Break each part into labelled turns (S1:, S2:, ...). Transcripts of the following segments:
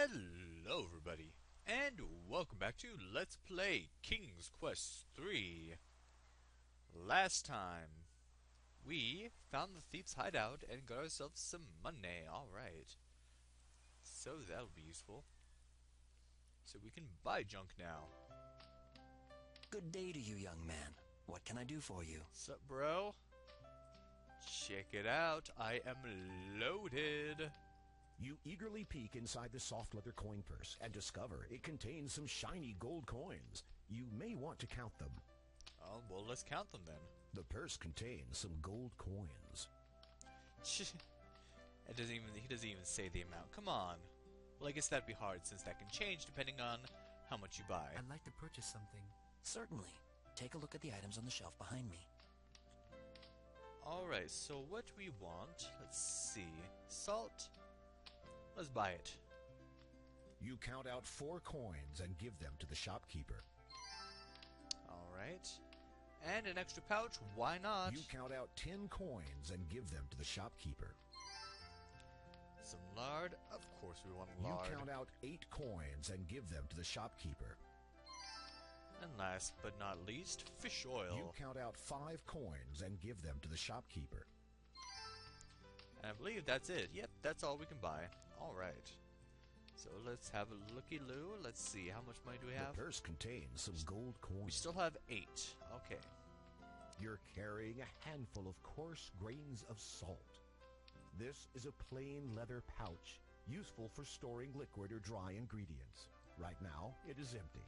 S1: Hello everybody, and welcome back to Let's Play King's Quest III. Last time, we found the thief's hideout and got ourselves some money. Alright. So that'll be useful. So we can buy junk now.
S2: Good day to you, young man. What can I do for you?
S1: Sup, bro? Check it out. I am loaded.
S3: You eagerly peek inside the soft leather coin purse and discover it contains some shiny gold coins. You may want to count them.
S1: Oh, well, let's count them then.
S3: The purse contains some gold coins.
S1: He doesn't even say the amount. Come on. Well, I guess that'd be hard since that can change depending on how much you buy.
S4: I'd like to purchase something.
S2: Certainly. Take a look at the items on the shelf behind me.
S1: Alright, so what do we want? Let's see. Salt. Let's buy it.
S3: You count out 4 coins and give them to the shopkeeper.
S1: Alright. And an extra pouch, why not?
S3: You count out 10 coins and give them to the shopkeeper.
S1: Some lard. Of course we want lard.
S3: You count out 8 coins and give them to the shopkeeper.
S1: And last but not least, fish oil.
S3: You count out 5 coins and give them to the shopkeeper.
S1: And I believe that's it. Yep, that's all we can buy. Alright. So let's have a looky-loo. Let's see, how much money do we have?
S3: The purse contains some gold coins.
S1: We still have 8. Okay.
S3: You're carrying a handful of coarse grains of salt. This is a plain leather pouch, useful for storing liquid or dry ingredients. Right now, it is empty.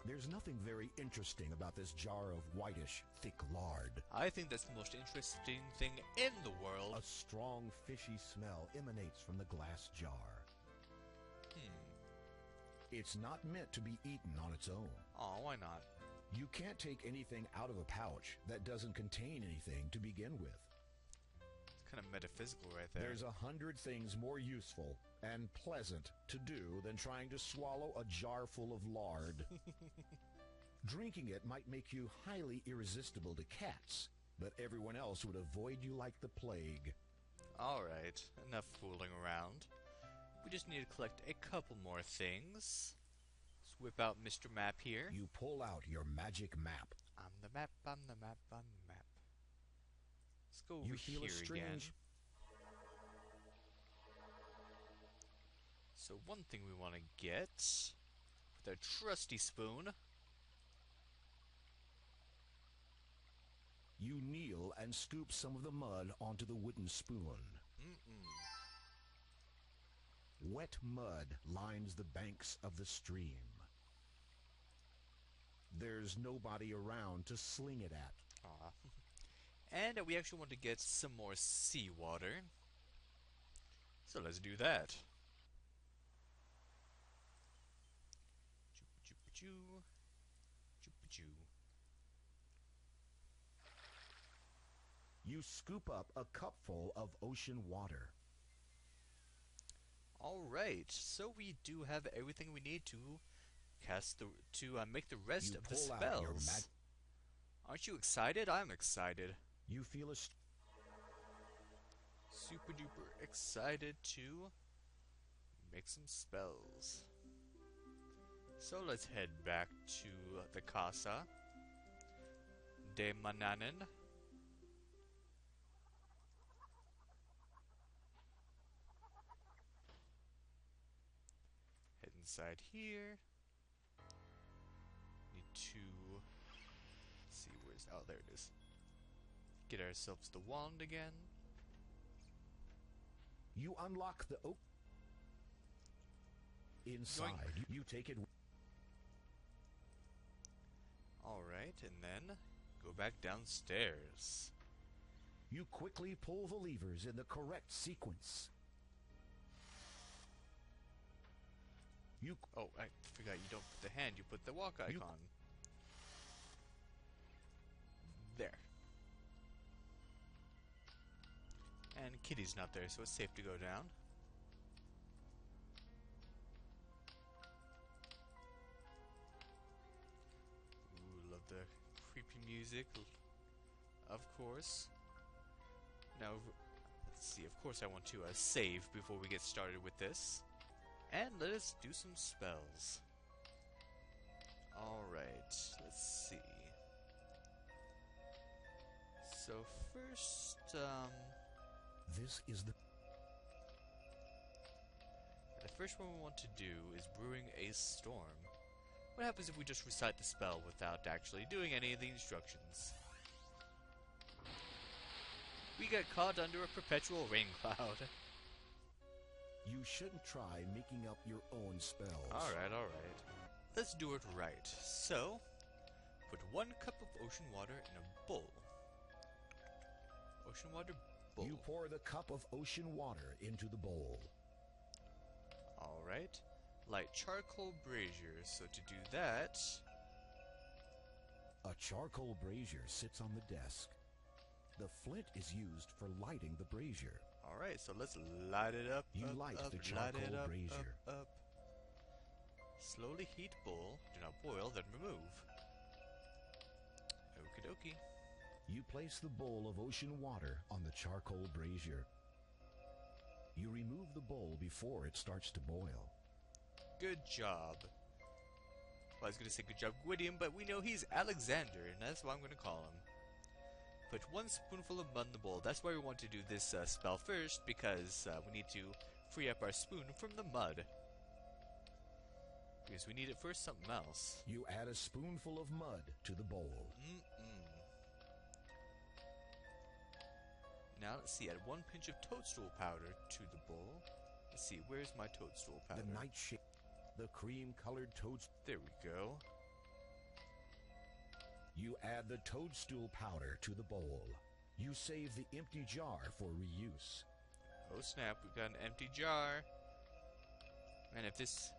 S3: There's nothing very interesting about this jar of whitish, thick lard.
S1: I think that's the most interesting thing in the world.
S3: A strong, fishy smell emanates from the glass jar. It's not meant to be eaten on its own.
S1: Aw, why not?
S3: You can't take anything out of a pouch that doesn't contain anything to begin with.
S1: It's kind of metaphysical right there.
S3: There's 100 things more useful and pleasant to do than trying to swallow a jar full of lard. Drinking it might make you highly irresistible to cats, but everyone else would avoid you like the plague.
S1: Alright, enough fooling around. We just need to collect a couple more things. Let's whip out Mr. Map here.
S3: You pull out your magic map.
S1: I'm the map, I'm the map, I'm the map. Let's go over
S3: You feel
S1: here
S3: a strange...
S1: again. So one thing we want to get with our trusty spoon.
S3: You kneel and scoop some of the mud onto the wooden spoon. Wet mud lines the banks of the stream. There's nobody around to sling it at.
S1: Aw. And we actually want to get some more seawater. So let's do that. Choo-pa-choo. Choo-pa-choo.
S3: You scoop up a cupful of ocean water.
S1: Alright, so we do have everything we need to make the rest
S3: You
S1: of the
S3: pull out your
S1: spells. Aren't you excited? I'm excited.
S3: You feel a...
S1: Super duper excited to make some spells. So let's head back to the Casa de Mananen. Head inside here. Need to... let's see, where's... oh, there it is. Get ourselves the wand again.
S3: You unlock the oak. Inside, you take it.
S1: Alright, and then go back downstairs.
S3: You quickly pull the levers in the correct sequence.
S1: Oh, I forgot you don't put the hand, you put the walk icon. There. And Kitty's not there, so it's safe to go down. Ooh, love the creepy music. Of course. Now, let's see, of course I want to save before we get started with this. And let us do some spells. Alright, let's see. So first,
S3: This is the
S1: first one we want to do is Brewing a Storm. What happens if we just recite the spell without actually doing any of the instructions? We get caught under a perpetual rain cloud.
S3: You shouldn't try making up your own spells.
S1: Alright. Let's do it right. So, put 1 cup of ocean water in a bowl. Ocean water bowl.
S3: You pour the cup of ocean water into the bowl.
S1: Alright. Light charcoal brazier. So to do that...
S3: A charcoal brazier sits on the desk. The flint is used for lighting the brazier.
S1: Alright, so let's light it up.
S3: You light the charcoal brazier.
S1: Up. Slowly heat bowl. Do not boil, then remove. Okie dokie.
S3: You place the bowl of ocean water on the charcoal brazier. You remove the bowl before it starts to boil.
S1: Good job. Well, I was going to say good job, Gwydion, but we know he's Alexander, and that's what I'm going to call him. Put 1 spoonful of mud in the bowl. That's why we want to do this spell first, because we need to free up our spoon from the mud. Because we need it for something else.
S3: You add a spoonful of mud to the bowl.
S1: Now let's see, add 1 pinch of toadstool powder to the bowl. Let's see, where's my toadstool powder?
S3: The nightshade, the cream-colored toadstool.
S1: There we go.
S3: You add the toadstool powder to the bowl. You save the empty jar for reuse.
S1: Oh snap, we've got an empty jar. Man, if this...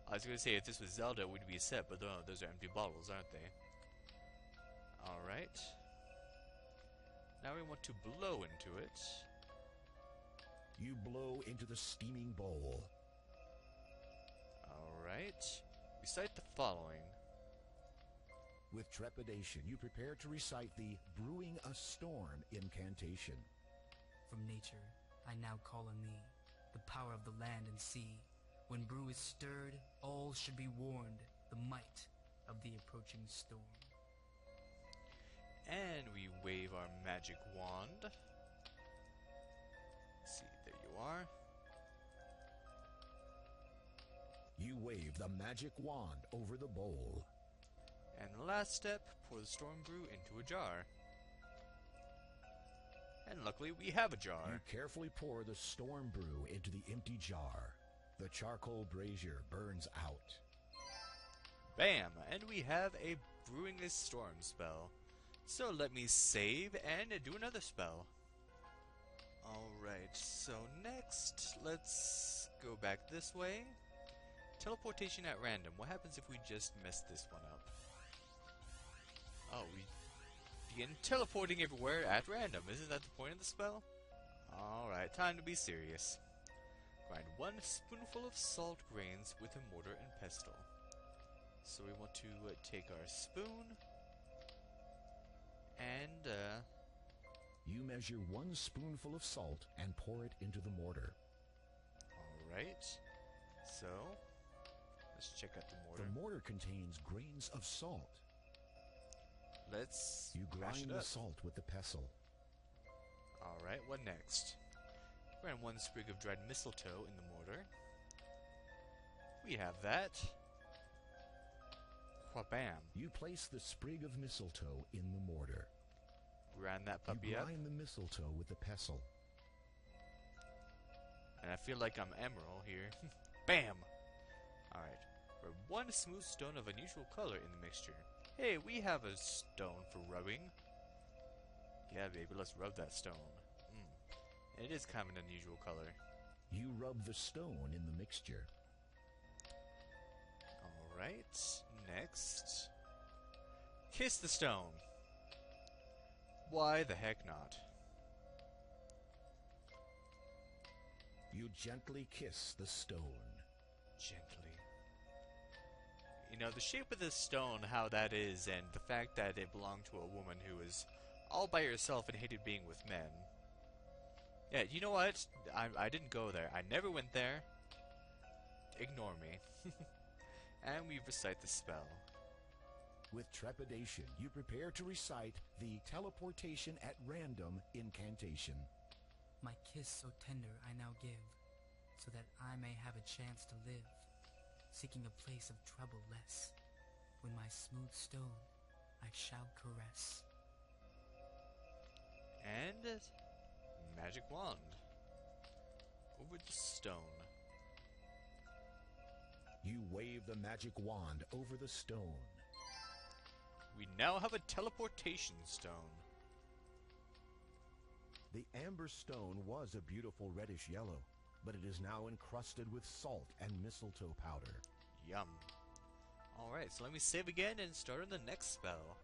S1: I was going to say, if this was Zelda, we'd be set, but no, those are empty bottles, aren't they? Alright. Now we want to blow into it.
S3: You blow into the steaming bowl.
S1: Alright. Recite the following.
S3: With trepidation, you prepare to recite the Brewing a Storm incantation.
S4: From nature, I now call on thee, the power of the land and sea. When brew is stirred, all should be warned, the might of the approaching storm.
S1: And we wave our magic wand. Let's see, there you are.
S3: You wave the magic wand over the bowl.
S1: And the last step, pour the storm brew into a jar. And luckily we have a jar.
S3: You carefully pour the storm brew into the empty jar. The charcoal brazier burns out.
S1: Bam! And we have a Brewing a Storm spell. So let me save and do another spell. Alright, so next, let's go back this way. Teleportation at random. What happens if we just mess this one up? Oh, we begin teleporting everywhere at random. Isn't that the point of the spell? Alright, time to be serious. Grind 1 spoonful of salt grains with a mortar and pestle. So we want to take our spoon and
S3: You measure 1 spoonful of salt and pour it into the mortar.
S1: Alright, so let's check out the mortar.
S3: The mortar contains grains of salt.
S1: Let's
S3: You
S1: mash
S3: grind
S1: it
S3: the
S1: up.
S3: salt with the pestle.
S1: Alright, what next? Grind 1 sprig of dried mistletoe in the mortar. We have that. Wha-bam.
S3: You place the sprig of mistletoe in the mortar.
S1: Grind that
S3: You
S1: puppy up.
S3: grind the mistletoe with the pestle.
S1: And I feel like I'm Emerald here. Bam! Alright. Rub 1 smooth stone of unusual color in the mixture. Hey, we have a stone for rubbing. Yeah, baby, let's rub that stone. It is kind of an unusual color.
S3: You rub the stone in the mixture.
S1: Alright, next. Kiss the stone. Why the heck not?
S3: You gently kiss the stone.
S1: Gently. You know, the shape of this stone, how that is, and the fact that it belonged to a woman who was all by herself and hated being with men. Yeah, you know what? I didn't go there. I never went there. ignore me. And we recite the spell.
S3: With trepidation, you prepare to recite the Teleportation at Random incantation.
S4: My kiss so tender I now give, so that I may have a chance to live, seeking a place of trouble less. When my smooth stone I shall caress.
S1: And magic wand over the stone.
S3: You wave the magic wand over the stone.
S1: We now have a teleportation stone.
S3: The amber stone was a beautiful reddish yellow, but it is now encrusted with salt and mistletoe powder.
S1: Yum. Alright, so let me save again and start on the next spell.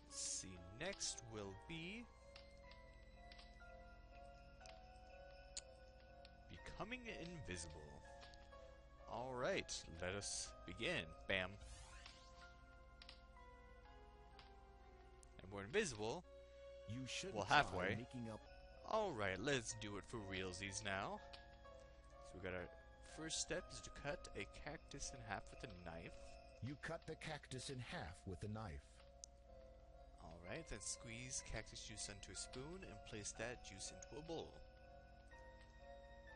S1: Let's see, next will be Becoming Invisible. Alright, let us begin. Bam. And we're invisible.
S3: You should
S1: Well,
S3: try
S1: halfway.
S3: making up.
S1: Alright, let's do it for realsies now. So we got our first step is to cut a cactus in half with a knife.
S3: You cut the cactus in half with a knife.
S1: Alright, then squeeze cactus juice onto a spoon and place that juice into a bowl.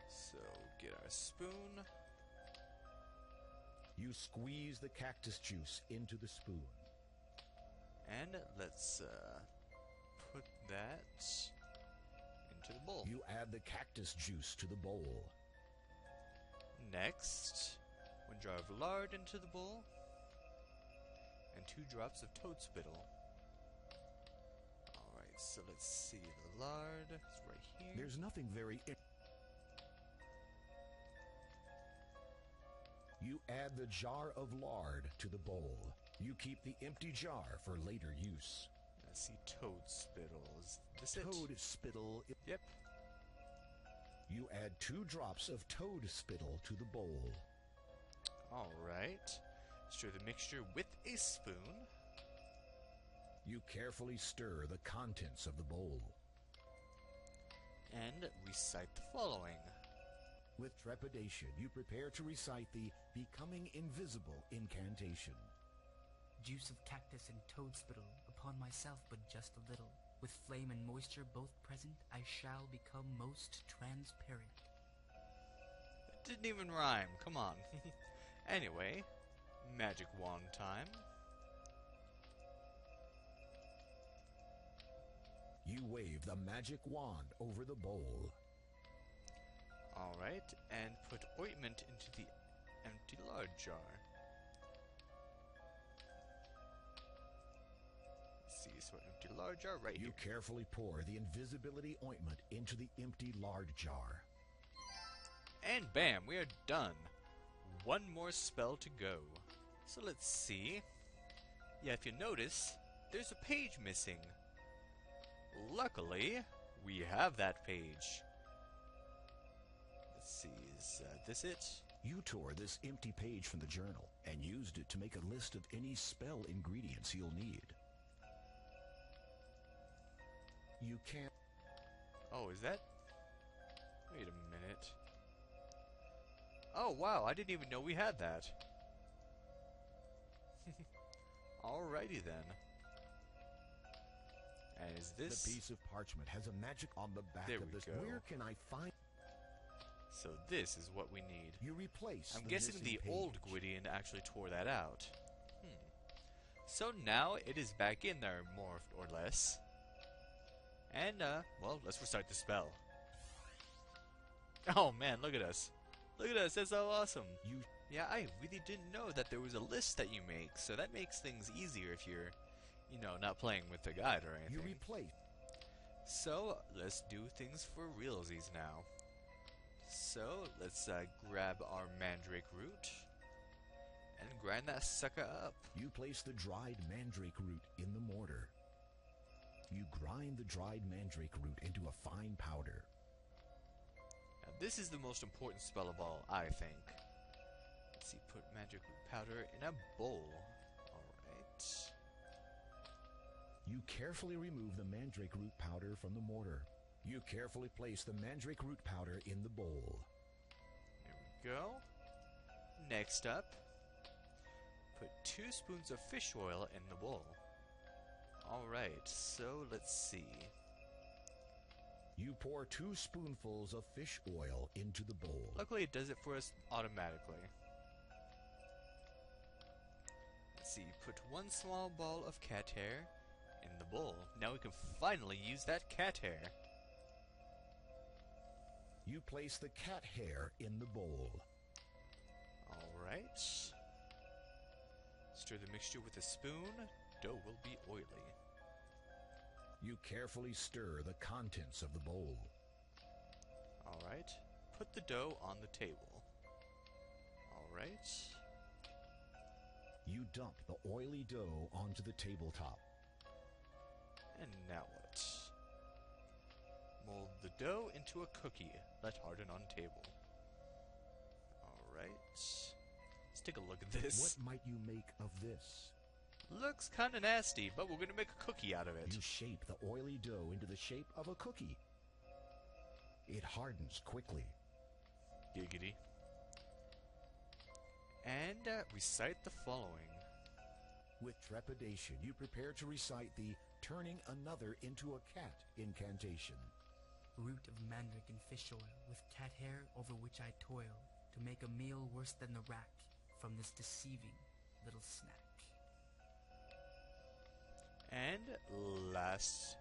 S1: So, get our spoon.
S3: You squeeze the cactus juice into the spoon.
S1: And let's put that into the bowl.
S3: You add the cactus juice to the bowl.
S1: Next, 1 jar of lard into the bowl. And 2 drops of toad spittle. Alright, so let's see. The lard is right here.
S3: There's nothing very... You add the jar of lard to the bowl. You keep the empty jar for later use.
S1: I see toad spittle. Is this
S3: Toad
S1: it?
S3: spittle.
S1: Yep.
S3: You add 2 drops of toad spittle to the bowl.
S1: Alright. Stir the mixture with a spoon.
S3: You carefully stir the contents of the bowl.
S1: And recite the following.
S3: With trepidation, you prepare to recite the Becoming Invisible incantation.
S4: Juice of cactus and toad spittle upon myself but just a little. With flame and moisture both present, I shall become most transparent.
S1: That didn't even rhyme. Come on. Anyway, magic wand time.
S3: You wave the magic wand over the bowl.
S1: Alright, and put ointment into the empty lard jar. Let's see, so empty lard jar right
S3: You
S1: here.
S3: carefully pour the invisibility ointment into the empty lard jar.
S1: And bam, we are done. 1 more spell to go. So let's see. Yeah, if you notice, there's a page missing. Luckily, we have that page. Let's see, is this it?
S3: You tore this empty page from the journal and used it to make a list of any spell ingredients you'll need. You can't...
S1: Oh, is that? Wait a minute. Oh, wow, I didn't even know we had that. Alrighty then. And is this...
S3: The piece of parchment has a magic on the back
S1: There
S3: of
S1: we
S3: this.
S1: go.
S3: Where can I find...
S1: So this is what we need.
S3: You replace
S1: I'm
S3: the
S1: guessing
S3: missing
S1: the old
S3: page.
S1: Gwydion actually tore that out. So now it is back in there, more or less. And, well, let's recite the spell. Oh man, look at us. Look at us, that's so awesome. Yeah, I really didn't know that there was a list that you make, so that makes things easier if you're, you know, not playing with the guide or
S3: You
S1: anything.
S3: replace...
S1: So, let's do things for realsies now. So, let's grab our mandrake root and grind that sucker up.
S3: You place the dried mandrake root in the mortar. You grind the dried mandrake root into a fine powder.
S1: Now, this is the most important spell of all, I think. Let's see, put mandrake root powder in a bowl. Alright.
S3: You carefully remove the mandrake root powder from the mortar. You carefully place the mandrake root powder in the bowl.
S1: There we go. Next up, put 2 spoons of fish oil in the bowl. Alright, so let's see.
S3: You pour 2 spoonfuls of fish oil into the bowl.
S1: Luckily it does it for us automatically. Let's see, put 1 small ball of cat hair in the bowl. Now we can finally use that cat hair.
S3: You place the cat hair in the bowl.
S1: Alright. Stir the mixture with a spoon. Dough will be oily.
S3: You carefully stir the contents of the bowl.
S1: Alright. Put the dough on the table. Alright.
S3: You dump the oily dough onto the tabletop.
S1: And now what? Mold the dough into a cookie. Let harden on table. Alright. Let's take a look at this.
S3: What might you make of this?
S1: Looks kinda nasty, but we're gonna make a cookie out of it.
S3: You shape the oily dough into the shape of a cookie. It hardens quickly.
S1: Giggity. And recite the following.
S3: With trepidation, you prepare to recite the turning another into a cat incantation.
S4: Root of mandrake and fish oil, with cat hair over which I toil, to make a meal worse than the rack from this deceiving little snack.
S1: And last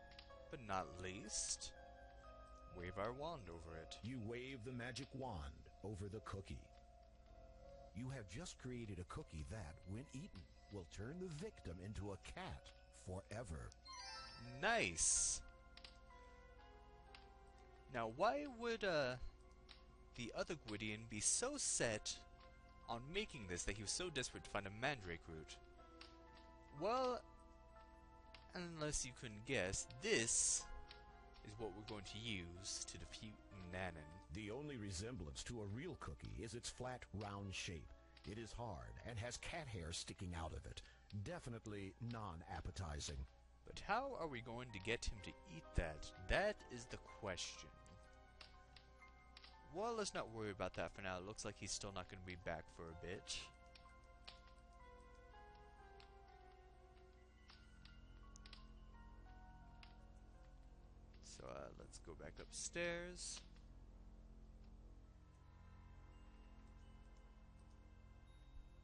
S1: but not least, wave our wand over it.
S3: You wave the magic wand over the cookie. You have just created a cookie that, when eaten, will turn the victim into a cat forever.
S1: Nice! Now why would the other Gwydion be so set on making this that he was so desperate to find a mandrake root? Well, unless you couldn't guess, this is what we're going to use to defeat Nanan.
S3: The only resemblance to a real cookie is its flat, round shape. It is hard and has cat hair sticking out of it. Definitely non-appetizing.
S1: But how are we going to get him to eat that? That is the question. Well, let's not worry about that for now. It looks like he's still not going to be back for a bit. So let's go back upstairs.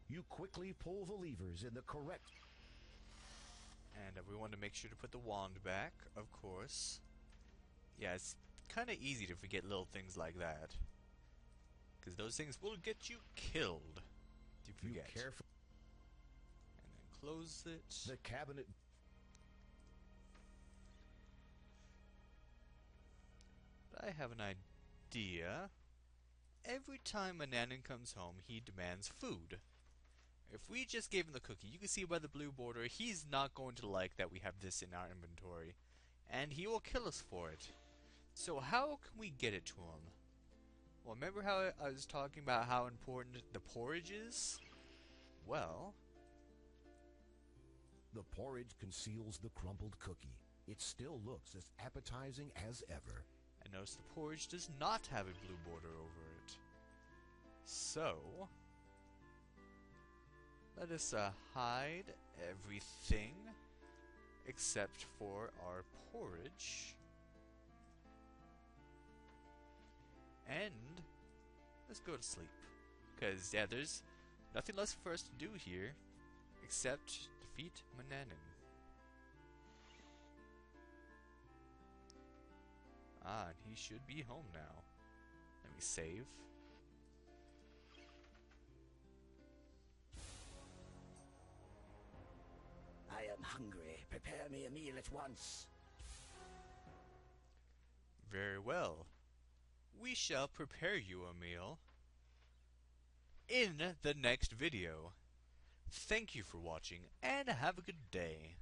S3: You quickly pull the levers in the correct...
S1: And we want to make sure to put the wand back, of course. Yeah, it's kind of easy to forget little things like that. Because those things will get you killed if you forget.
S3: You carefully...
S1: And then close it.
S3: The cabinet...
S1: But I have an idea. Every time a Nanan comes home, he demands food. If we just gave him the cookie, you can see by the blue border, he's not going to like that we have this in our inventory. And he will kill us for it. So how can we get it to him? Well, remember how I was talking about how important the porridge is? Well...
S3: The porridge conceals the crumbled cookie. It still looks as appetizing as ever.
S1: And notice the porridge does not have a blue border over it. So... let us hide everything except for our porridge. And let's go to sleep. Because, yeah, there's nothing less for us to do here except defeat Nanan. Ah, and he should be home now. Let me save.
S2: I am hungry. Prepare me a meal at once.
S1: Very well. We shall prepare you a meal in the next video. Thank you for watching, and have a good day.